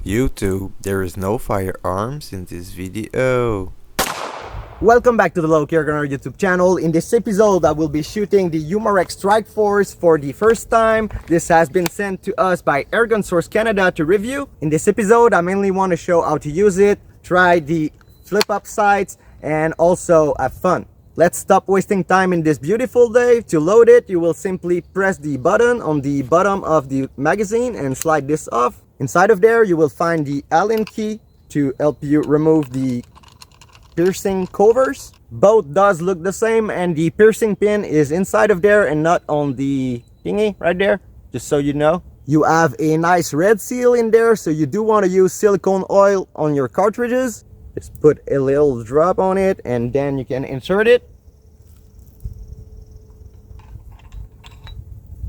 YouTube, there is no firearms in this video. Welcome back to the Low Care Gunner YouTube channel. In this episode, I will be shooting the Umarex StrikeForce for the first time. This has been sent to us by Airgun Source Canada to review. In this episode, I mainly want to show how to use it, try the flip-up sights, and also have fun. Let's stop wasting time in this beautiful day. To load it, you will simply press the button on the bottom of the magazine and slide this off. Inside of there, you will find the Allen key to help you remove the piercing covers. Both does look the same, and the piercing pin is inside of there and not on the thingy right there, just so you know. You have a nice red seal in there, so you do want to use silicone oil on your cartridges. Just put a little drop on it and then you can insert it.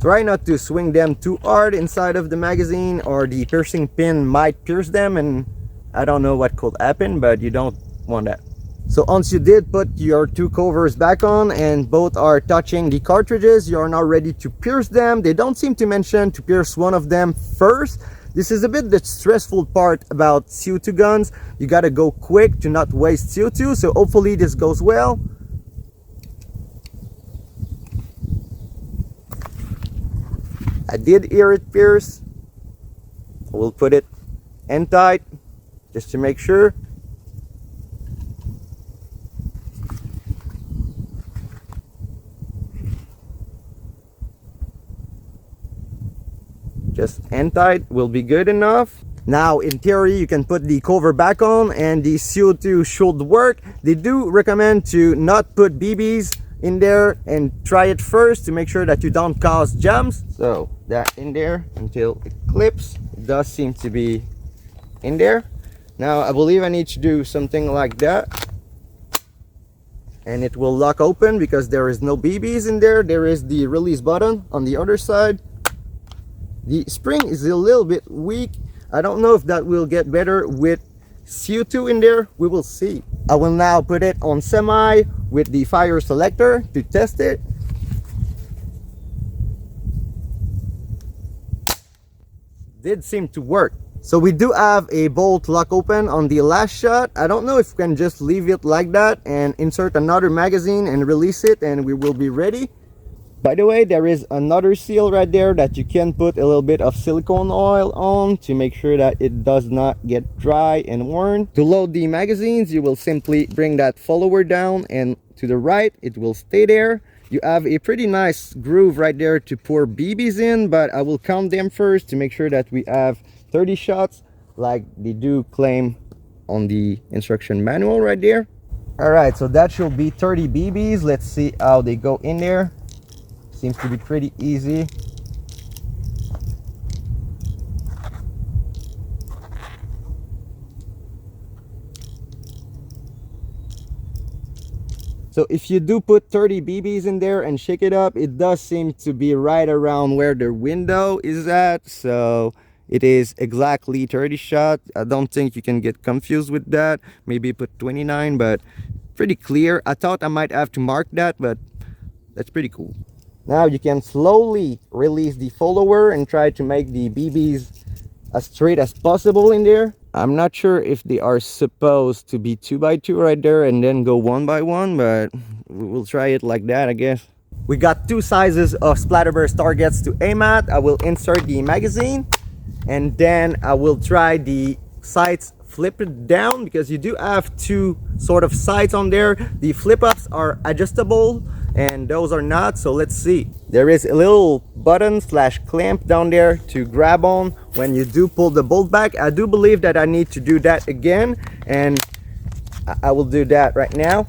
Try not to swing them too hard inside of the magazine, or the piercing pin might pierce them and I don't know what could happen, but you don't want that. So once you did put your two covers back on and both are touching the cartridges, you are now ready to pierce them. They don't seem to mention to pierce one of them first. This is a bit the stressful part about CO2 guns. You gotta go quick to not waste CO2, so hopefully this goes well. I did hear it pierce. We'll put it end tight just to make sure. Just end tight will be good enough. Now in theory you can put the cover back on and the CO2 should work. They do recommend to not put BBs in there and try it first to make sure that you don't cause jams. So that in there until it clips. It does seem to be in there. Now I believe I need to do something like that and it will lock open because there is no BBs in there. There is the release button on the other side. The spring is a little bit weak. I don't know if that will get better with CO2 in there. We will see. I will now put it on semi with the fire selector to test it. Did seem to work. So we do have a bolt lock open on the last shot. I don't know if we can just leave it like that and insert another magazine and release it and we will be ready. By the way, there is another seal right there that you can put a little bit of silicone oil on to make sure that it does not get dry and worn. To load the magazines, you will simply bring that follower down and to the right, it will stay there. You have a pretty nice groove right there to pour BBs in, but I will count them first to make sure that we have 30 shots like they do claim on the instruction manual right there. All right, so that should be 30 BBs. Let's see how they go in there. Seems to be pretty easy. So if you do put 30 BBs in there and shake it up, it does seem to be right around where the window is at. So it is exactly 30 shots. I don't think you can get confused with that. Maybe put 29, but pretty clear. I thought I might have to mark that, but that's pretty cool. Now you can slowly release the follower and try to make the BBs as straight as possible in there. I'm not sure if they are supposed to be 2x2 right there and then go 1x1, but we'll try it like that, I guess. We got two sizes of splatterburst targets to aim at. I will insert the magazine and then I will try the sights flip it down because you do have two sort of sights on there. The flip ups are adjustable and those are not, so let's see. There is a little button slash clamp down there to grab on when you do pull the bolt back. I do believe that I need to do that again and I will do that right now.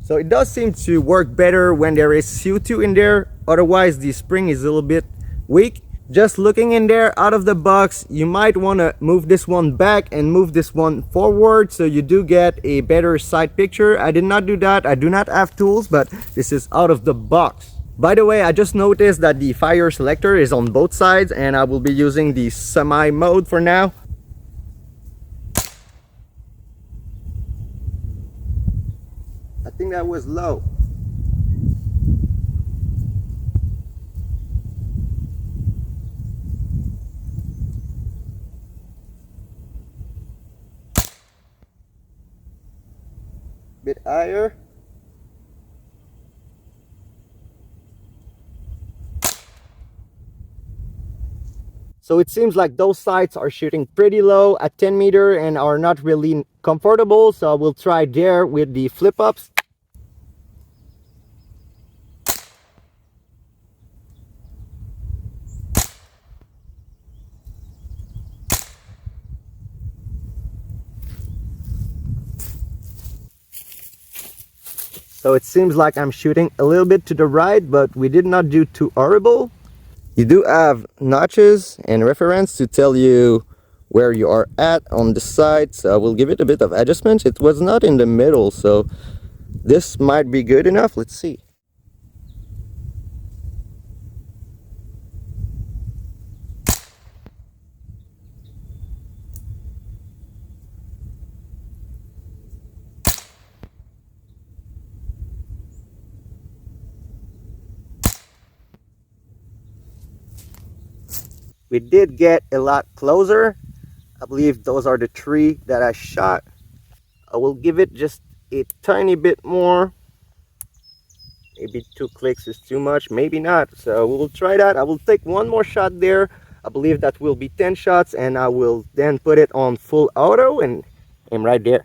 So it does seem to work better when there is CO2 in there, otherwise the spring is a little bit weak. Just looking in there out of the box, you might want to move this one back and move this one forward so you do get a better side picture. I did not do that. I do not have tools, but this is out of the box. By the way, I just noticed that the fire selector is on both sides and I will be using the semi mode for now. I think that was low. bit higher. So it seems like those sights are shooting pretty low at 10 meter and are not really comfortable. So I will try there with the flip ups. So it seems like I'm shooting a little bit to the right, but we did not do too horrible. You do have notches and reference to tell you where you are at on the side, so I will give it a bit of adjustment. It was not in the middle, so this might be good enough. Let's see. We did get a lot closer. I believe those are the three that I shot. I will give it just a tiny bit more. Maybe 2 clicks is too much, maybe not. So we will try that. I will take one more shot there. I believe that will be 10 shots, and I will then put it on full auto and aim right there.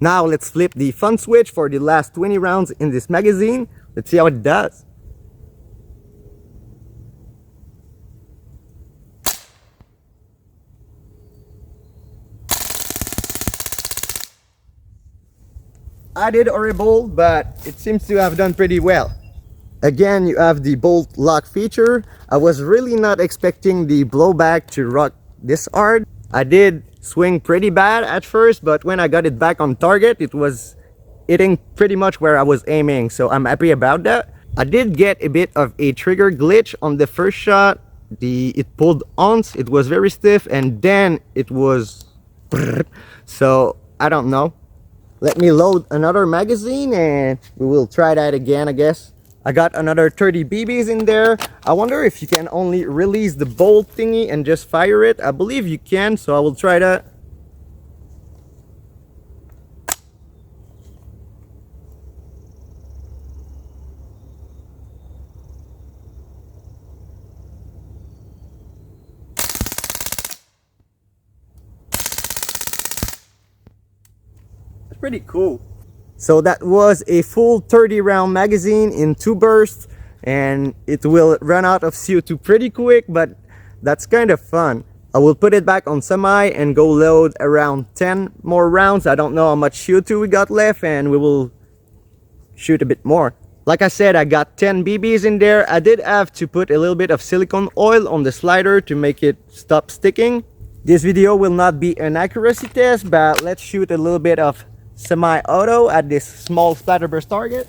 Now let's flip the fun switch for the last 20 rounds in this magazine. Let's see how it does. I did horrible, but it seems to have done pretty well. Again, you have the bolt lock feature. I was really not expecting the blowback to rock this hard. I did swing pretty bad at first, but when I got it back on target, it was hitting pretty much where I was aiming, so I'm happy about that. I did get a bit of a trigger glitch on the first shot. It pulled once, it was very stiff, and then it was so I don't know. Let me load another magazine and we will try that again, I guess. I got another 30 BBs in there. I wonder if you can only release the bolt thingy and just fire it. I believe you can, so I will try that. It's pretty cool. So that was a full 30 round magazine in 2 bursts, and it will run out of CO2 pretty quick, but that's kind of fun. I will put it back on semi and go load around 10 more rounds. I don't know how much CO2 we got left, and we will shoot a bit more. Like I said, I got 10 BBs in there. I did have to put a little bit of silicone oil on the slider to make it stop sticking. This video will not be an accuracy test, but let's shoot a little bit of semi-auto at this small splatterburst target.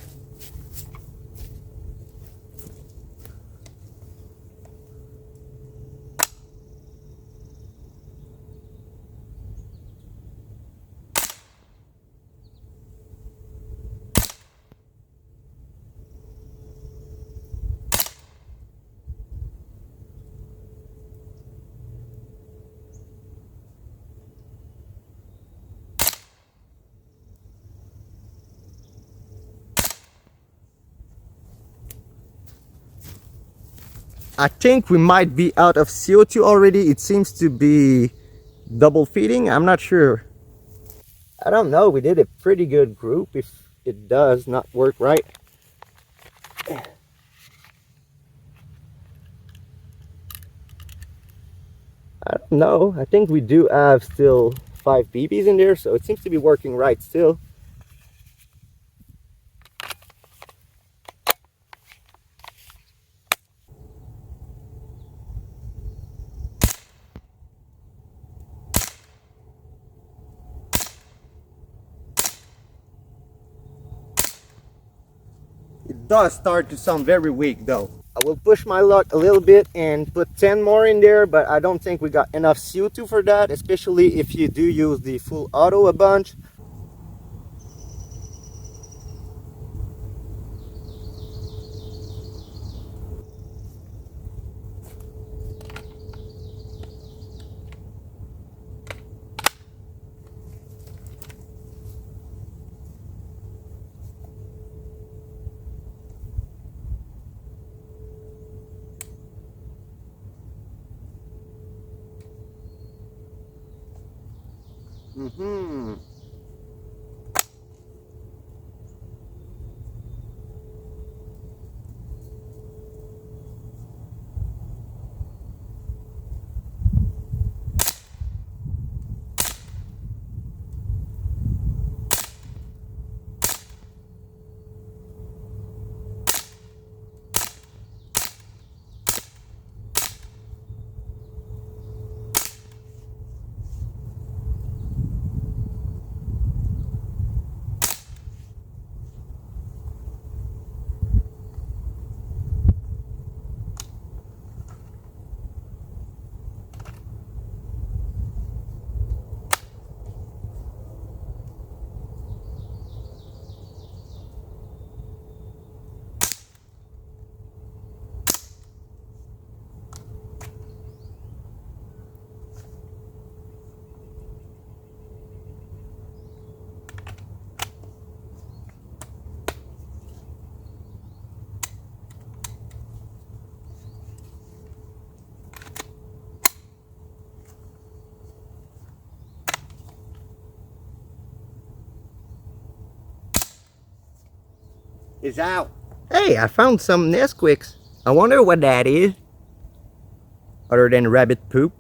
I think we might be out of CO2 already. It seems to be double feeding. I'm not sure. I don't know. We did a pretty good group if it does not work right. I don't know. I think we do have still 5 BBs in there, so it seems to be working right still. It does start to sound very weak though. I will push my luck a little bit and put 10 more in there, but I don't think we got enough CO2 for that, especially if you do use the full auto a bunch. Is out. Hey, I found some Nesquiks. I wonder what that is. Other than rabbit poop.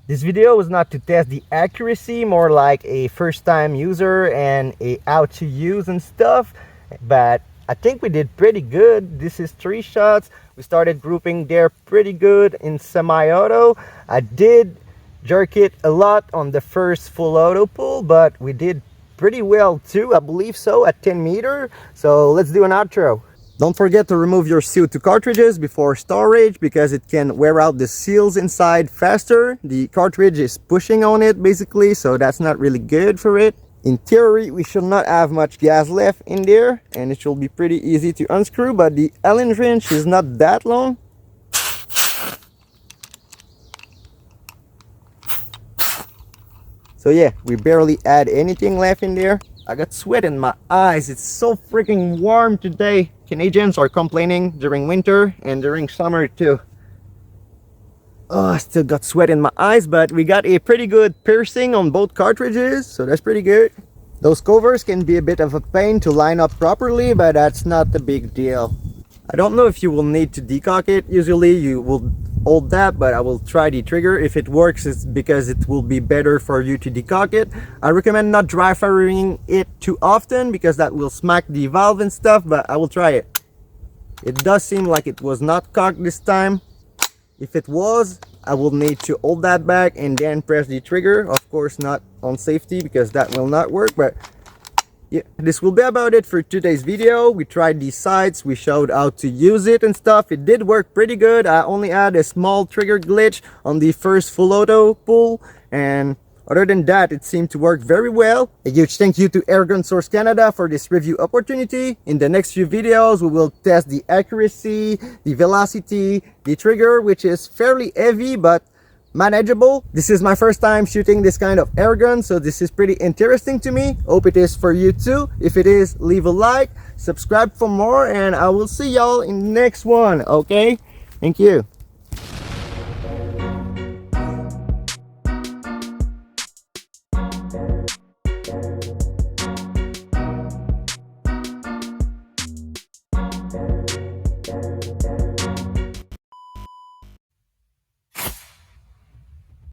This video was not to test the accuracy, more like a first time user and a how to use and stuff. But I think we did pretty good. This is 3 shots. We started grouping there pretty good in semi-auto. I did jerk it a lot on the first full auto pull, but we did pretty well too, I believe so, at 10 meter. So let's do an outro. Don't forget to remove your CO2 cartridges before storage because it can wear out the seals inside faster. The cartridge is pushing on it basically, so that's not really good for it. In theory, we should not have much gas left in there and it should be pretty easy to unscrew, but the Allen wrench is not that long. So yeah, we barely had anything left in there. I got sweat in my eyes. It's so freaking warm today. Canadians are complaining during winter and during summer too. Oh, I still got sweat in my eyes, but we got a pretty good piercing on both cartridges, so that's pretty good. Those covers can be a bit of a pain to line up properly, but that's not the big deal. I don't know if you will need to decock it. Usually you will hold that, but I will try the trigger. If it works, it's because it will be better for you to decock it. I recommend not dry firing it too often because that will smack the valve and stuff, but I will try it. It does seem like it was not cocked this time. If it was, I will need to hold that back and then press the trigger. Of course not on safety because that will not work, but yeah, this will be about it for today's video. We tried these sights, we showed how to use it and stuff. It did work pretty good. I only had a small trigger glitch on the first full auto pull, and other than that, it seemed to work very well. A huge thank you to Airgun Source Canada for this review opportunity. In the next few videos, we will test the accuracy, the velocity, the trigger, which is fairly heavy but manageable. This is my first time shooting this kind of airgun, so this is pretty interesting to me. Hope it is for you too. If it is, leave a like, subscribe for more, and I will see y'all in the next one. Okay, thank you.